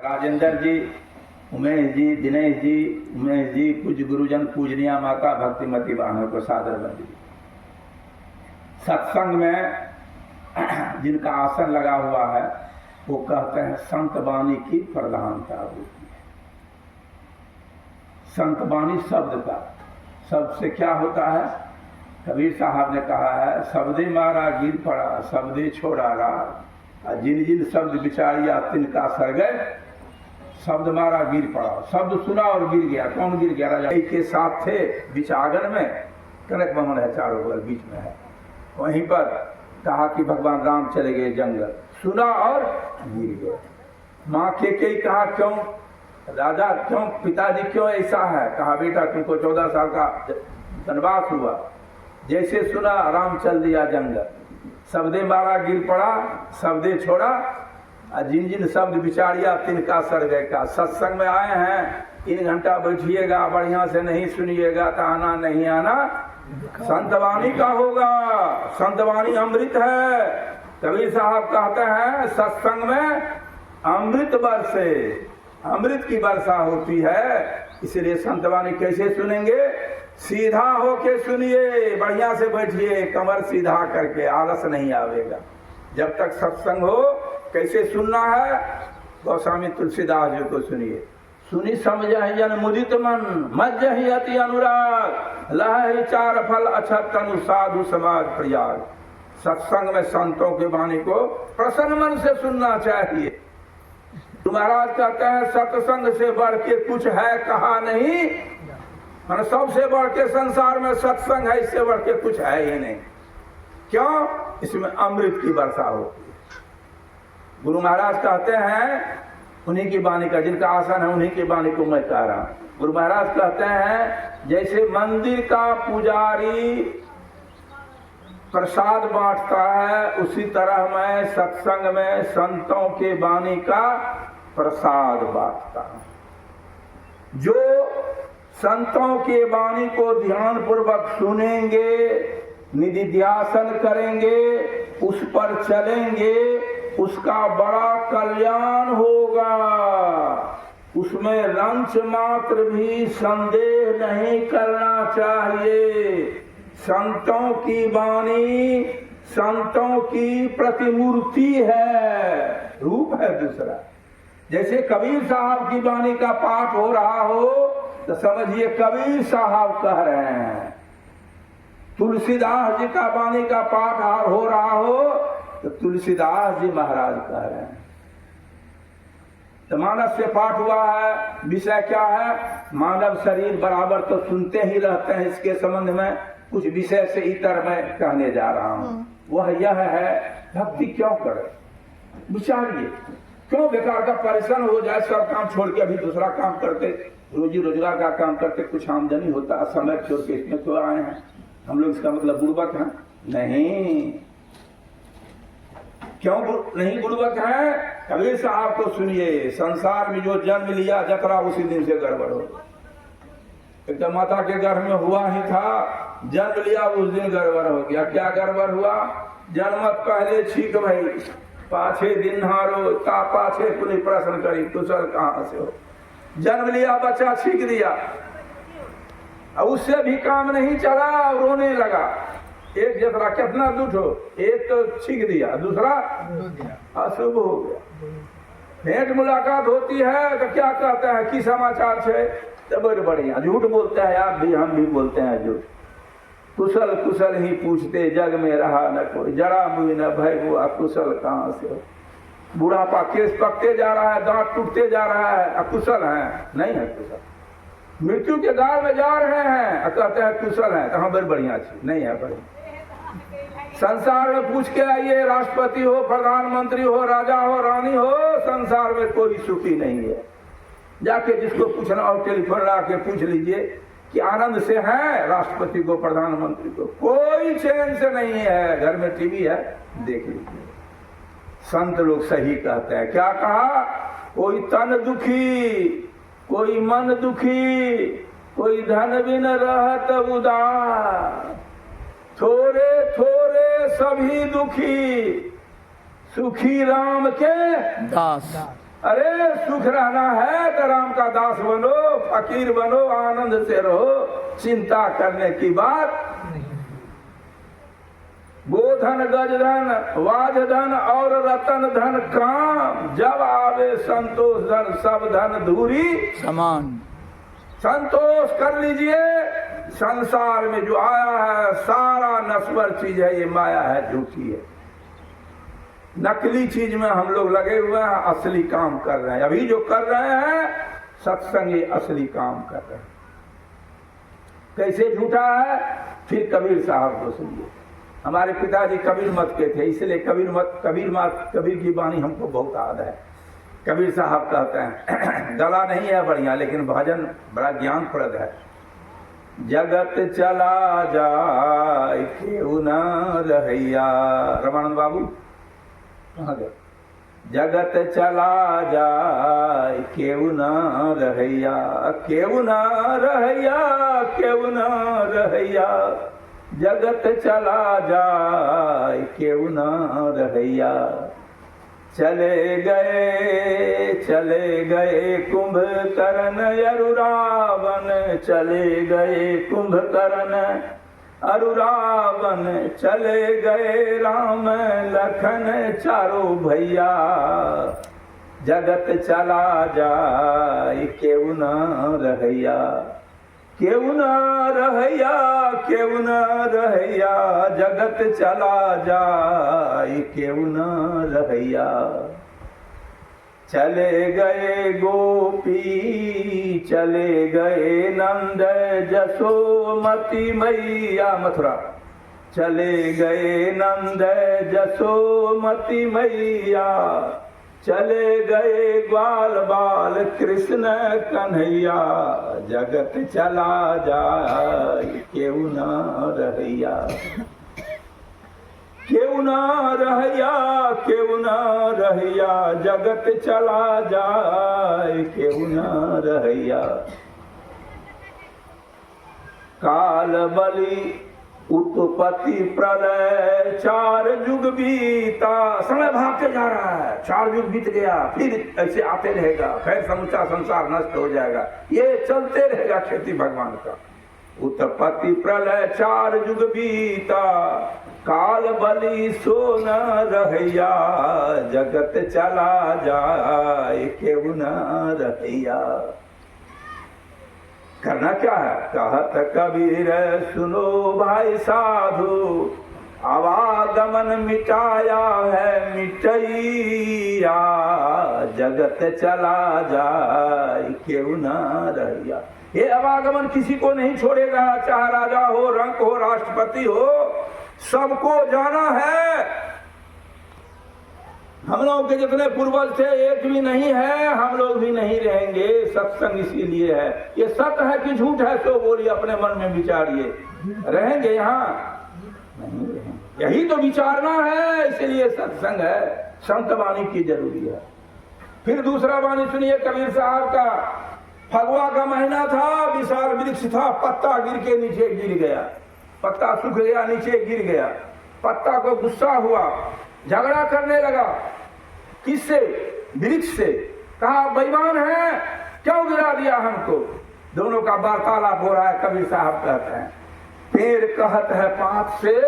राजेंद्र जी, उमेश जी, दिनेश जी, उमेश जी, पूज्य गुरुजन, पूजनीय माता भक्तिमती बहनों को सादर बंदी। सत्संग में जिनका आसन लगा हुआ है वो कहते हैं संत वाणी की प्रधानता होती है। संत वाणी शब्द का, शब्द से क्या होता है? कबीर साहब ने कहा है, शब्दे मारा गिर पड़ा, शब्दे छोड़ा राग, जिन जिन शब्द विचारिया तिनका सर गए, शब्द मारा गिर पड़ा। शब्द सुना और गिर गया। कौन गिर गया? राजा के साथ थे बीच आंगन में, कनक भवन है चारों बगल, बीच में है। वहीं पर कहा कि भगवान राम चले गए जंगल, सुना और गिर गए। माँ के कहा क्यों राजा, क्यों पिताजी क्यों ऐसा है? कहा बेटा तुमको 14 साल का वनवास हुआ, जैसे सुना राम चल दिया जंगल, शब्दे मारा गिर पड़ा, शब्दे छोड़ा, जिन जिन शब्द विचारिया तिनका सर गए। का सत्संग में आए हैं, 3 घंटा बैठिएगा, बढ़िया से नहीं सुनिएगा तो आना नहीं आना संतवाणी का होगा। संतवाणी अमृत है। कबीर साहब कहते हैं सत्संग में अमृत बरसे, अमृत की वर्षा होती है। इसलिए संतवाणी कैसे सुनेंगे? सीधा होके सुनिए, बढ़िया से बैठिए, कमर सीधा करके, आलस नहीं आवेगा। जब तक सत्संग हो कैसे सुनना है? गोस्वामी तुलसीदास जी को सुनिए। सुनी समझहि जन मुदित मन, मज्जहि अति अनुराग, लहहि चार फल अछत तनु साधु समाज प्रयाग। सत्संग में संतों के वाणी को प्रसन्न मन से सुनना चाहिए। महाराज कहते हैं सत्संग से बढ़ के कुछ है कहा नहीं। मैंने सबसे बढ़ के संसार में सत्संग है, इससे बढ़ के कुछ है ही नहीं। क्यों? इसमें अमृत की वर्षा होती है। गुरु महाराज कहते हैं उन्हीं की वाणी का, जिनका आसन है उन्हीं की वाणी को मैं कह रहा हूं। गुरु महाराज कहते हैं जैसे मंदिर का पुजारी प्रसाद बांटता है, उसी तरह मैं सत्संग में संतों के वाणी का प्रसाद बांटता हूं। जो संतों के वाणी को ध्यान पूर्वक सुनेंगे, निधिध्यासन करेंगे, उस पर चलेंगे, उसका बड़ा कल्याण होगा। उसमें रंच मात्र भी संदेह नहीं करना चाहिए। संतों की वाणी संतों की प्रतिमूर्ति है, रूप है दूसरा। जैसे कबीर साहब की वाणी का पाठ हो रहा हो तो समझिए कबीर साहब कह रहे हैं। तुलसीदास जी का वाणी का पाठ हो रहा हो तो तुलसीदास जी महाराज कह रहे हैं। तो मानव से पाठ हुआ है, विषय क्या है? मानव शरीर बराबर तो सुनते ही रहते हैं। इसके संबंध में कुछ विषय से इतर मैं कहने जा रहा हूँ। वह यह है, भक्ति क्यों करे? विचारिए, क्यों बेकार का परेशान हो जाए? सब काम छोड़ के अभी दूसरा काम करते, रोजी रोजगार का काम करते, कुछ आमदनी होता, समय छोड़ के इसमें क्यों आए हैं? हम लोग इसका मतलब बुड़बक हैं? नहीं। क्यों नहीं बुड़बक है? कबीर साहब को सुनिए। संसार में जो जन्म लिया जतरा उसी दिन से गड़बड़ हो। एक तो माता के गर्भ में हुआ ही था, जन्म लिया उस दिन गड़बड़ हो गया। क्या गड़बड़ हुआ? जन्मत पहले छीक भई, पाछे दिन हारो, ता पाछे पुनि प्रश्न करी, कुशल कहाँ से हो। जन्म लिया, बच्चा छीक दिया, अब उससे भी काम नहीं चला, रोने लगा। एक जतरा कितना दुख हो, एक तो छीक दिया, दूसरा अशुभ हो गया। भेंट मुलाकात होती है तो क्या कहते हैं कि समाचार है? तो बड़े बढ़िया झूठ बोलते हैं आप भी, हम भी बोलते हैं झूठ। कुशल कुशल ही पूछते, जग में रहा न कोई, जरा मुझे न भय हुआ, कुशल कहाँ से हो। बुढ़ापा केस पकते जा रहा है, दांत टूटते जा रहा है, अकुशल है? नहीं है कुशल। मृत्यु के द्वार में जा रहे हैं, कहते हैं कुशल है, तो हम बड़ी बढ़िया चीज नहीं है। बड़ी संसार में पूछ के आइए, राष्ट्रपति हो, प्रधानमंत्री हो, राजा हो, रानी हो, संसार में कोई सुखी नहीं है। जाके जिसको पूछना और टेलीफोन ला के पूछ लीजिए कि आनंद से है, राष्ट्रपति को, प्रधानमंत्री को कोई चैन से नहीं है। घर में टीवी है, देख लीजिए। संत लोग सही कहते हैं। क्या कहा? कोई तन दुखी, कोई मन दुखी, कोई धन बिन रहत उदार, थोड़े थोड़े सभी दुखी, सुखी राम के दास। अरे सुख रहना है तो राम का दास बनो, फकीर बनो, आनंद से रहो, चिंता करने की बात। गोधन गजधन वाजधन और रतन धन काम, जब आवे संतोष धन सब धन धूरी समान। संतोष कर लीजिए, संसार में जो आया है सारा नश्वर चीज है, ये माया है, झूठी है, नकली चीज में हम लोग लगे हुए हैं, असली काम कर रहे हैं। अभी जो कर रहे हैं सत्संग ये असली काम कर रहे हैं। कैसे झूठा है? फिर कबीर साहब को सुनिए। हमारे पिताजी कबीर मत के थे, इसलिए कबीर की वाणी हमको बहुत याद है। कबीर साहब कहते हैं, गला नहीं है बढ़िया लेकिन भजन बड़ा ज्ञानप्रद है। जगत चला जाए केहू न रहैया, रमानंद बाबू कहाँ गए? जगत चला जाए केहू न रहैया, केहू न रहैया, केहू न रहैया, जगत चला जाए केहू न रहैया। चले गए कुंभकर्ण अरु रावण, चले गए कुंभकर्ण अरु रावण, चले गए राम लखन चारों भैया। जगत चला जाए केहू न रहैया, केहू न रहैया, केहू न रहैया, जगत चला जाए केहू न रहैया। चले गए गोपी, चले गए नंद जसोमती मैया मथुरा, चले गए नंद जसोमती मैया, चले गए ग्वाल बाल कृष्ण कन्हैया। जगत चला जाए केहू न रहैया, केहू न रहैया, केहू न रहैया, जगत चला जाए केहू न रहैया। काल बलि उत्पत्ति प्रलय चार युग बीता, समय भागते जा रहा है, 4 युग बीत गया, फिर ऐसे आते रहेगा, फिर समूचा संसार नष्ट हो जाएगा, ये चलते रहेगा खेती भगवान का। उत्पत्ति प्रलय 4 युग बीता, काल बलि सो न रहैया, जगत चला जाए केहू न रहैया। करना क्या है? कहत कबीर सुनो भाई साधु, आवागमन मिटाया है मिटैया, जगत चला जाए केहू न रहैया। ये आवागमन किसी को नहीं छोड़ेगा, चाहे राजा हो, रंक हो, राष्ट्रपति हो, सबको जाना है। हम लोग के जितने पूर्वज थे एक भी नहीं है, हम लोग भी नहीं रहेंगे। सत्संग इसीलिए है। ये सत्य है कि झूठ है तो बोलिए, अपने मन में विचारिए। रहेंगे यहाँ? नहीं रहेंगे। यही तो विचारना है, इसलिए सत्संग है, संत वाणी की जरूरी है। फिर दूसरा वाणी सुनिए कबीर साहब का। फगुआ का महीना था, विशाल वृक्ष था, पत्ता गिर के नीचे गिर गया, पत्ता सूख गया, नीचे गिर गया। पत्ता को गुस्सा हुआ, झगड़ा करने लगा। किससे? वृक्ष से। कहा बेईमान है, क्यों गिरा दिया हमको? दोनों का वार्तालाप हो रहा है। कबीर साहब कहते हैं, पेड़ कहत है पात से,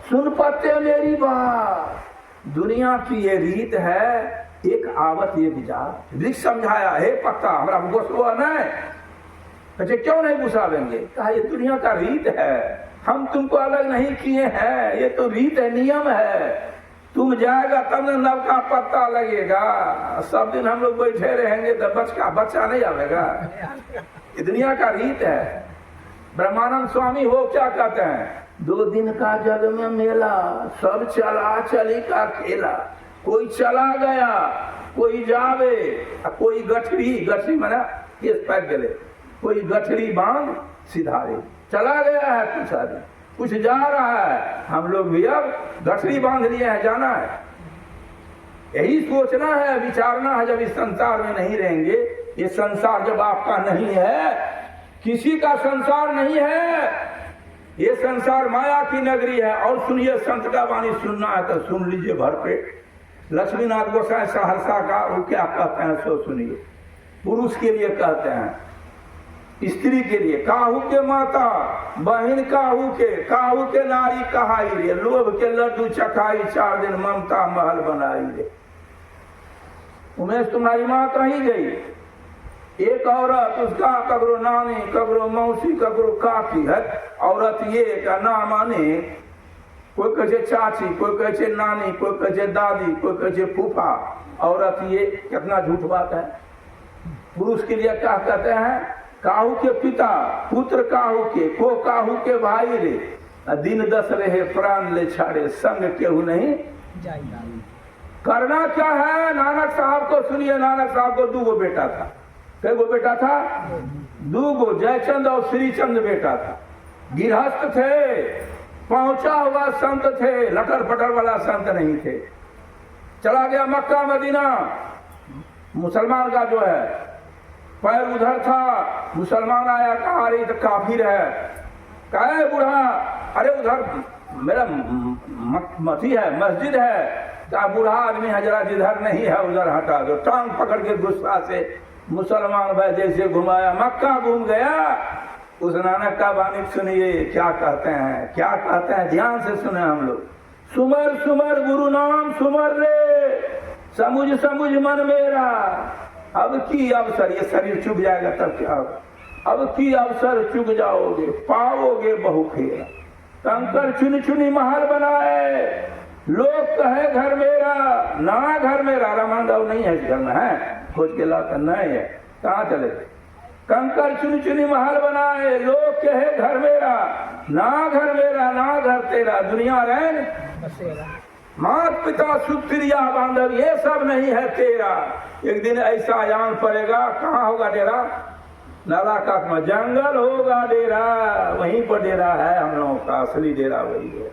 सुन पत्ते मेरी बात। दुनिया की ये रीत है, एक आवत ये विचार। वृक्ष समझाया, हे पत्ता हमारा गुस्सा नहीं, अच्छा क्यों नहीं गुस्सावेंगे? कहा ये दुनिया का रीत है, हम तुमको अलग नहीं किए हैं, ये तो रीत है, नियम है। तुम जाएगा तब न नवका पत्ता लगेगा। सब दिन हम लोग बैठे रहेंगे तो बच्चा नहीं आवेगा। ये दुनिया का रीत है। ब्रह्मानंद स्वामी हो क्या कहते हैं? 2 दिन का जग में मेला, सब चला चली का खेला। कोई चला गया, कोई जावे, कोई गठरी मना केस पैक गले, कोई गठरी बांध सिधारे। चला गया है कुछ आदमी, कुछ जा रहा है। हम लोग भी अब गठरी बांध लिए हैं, जाना है। यही सोचना है, विचारना है। जब इस संसार में नहीं रहेंगे, ये संसार जब आपका नहीं है, किसी का संसार नहीं है, ये संसार माया की नगरी है। और सुनिए, संत का वाणी सुनना है तो सुन लीजिए भर पेट। लक्ष्मीनाथ गोसाई सहरसा का वो क्या कहते हैं सो सुनिए। पुरुष के लिए कहते हैं, स्त्री के लिए काहू के माता बहन काहू के नारी कहाई रे, लोभ के लड्डू चखाई 4 दिन ममता महल बनाई रे। उमेश तुम्हारी माँ कहीं गई, एक औरत उसका ककरो नानी ककरो मौसी ककरो काकी है। औरत ये का ना माने, कोई कहे चाची, कोई कहे नानी, कोई कहे दादी, कोई कहे फूफा। औरत ये कितना झूठ बात है। पुरुष के लिए क्या कहते हैं, काहू के पिता पुत्र काहू के, को काहू के भाई रे। दिन 10 रहे प्राण ले छाड़े, संग केहू नहीं जाएगा। करना क्या है, नानक साहब को सुनिए। नानक साहब को 2 बेटा था। कैगो बेटा था? 2, जयचंद और श्रीचंद बेटा था। गृहस्थ थे, पहुंचा हुआ संत थे, लटर पटर वाला संत नहीं थे। चला गया मक्का मदीना, मुसलमान का जो है पैर उधर था। मुसलमान आया, कहा अरे तो काफिर है। कहे बूढ़ा, अरे उधर मेरा मथी है, मस्जिद है। कहा बूढ़ा आदमी है, जरा जिधर नहीं है उधर हटा दो। टांग पकड़ के गुस्सा से मुसलमान भाई जैसे घुमाया, मक्का घूम गया। उस नानक का वाणी सुनिए क्या कहते हैं, क्या कहते हैं, ध्यान से सुने हम लोग। सुमर सुमर गुरु नाम सुमर रे, समुझ समुझ मन मेरा। अब की अवसर, ये शरीर चुभ जाएगा तब क्या होगा। अब की अवसर चुग जाओगे, पाओगे बहु फेरा। कंकर चुनी चुनी महल बनाए, लोग कहे घर मेरा, ना घर मेरा। रामानंद नहीं है इस घर में, है खोज के लाकर नहीं है, कहाँ चले। कंकर चुनी चुनी महल बनाए, लोग कहे घर मेरा, ना घर मेरा ना घर तेरा। दुनिया रैन मात पिता सुख प्रिया बांधव, ये सब नहीं है तेरा। एक दिन ऐसा आयान पड़ेगा, कहाँ होगा डेरा? नालाकात में जंगल होगा डेरा, वहीं पर डेरा है हम लोगों का, असली डेरा वही है।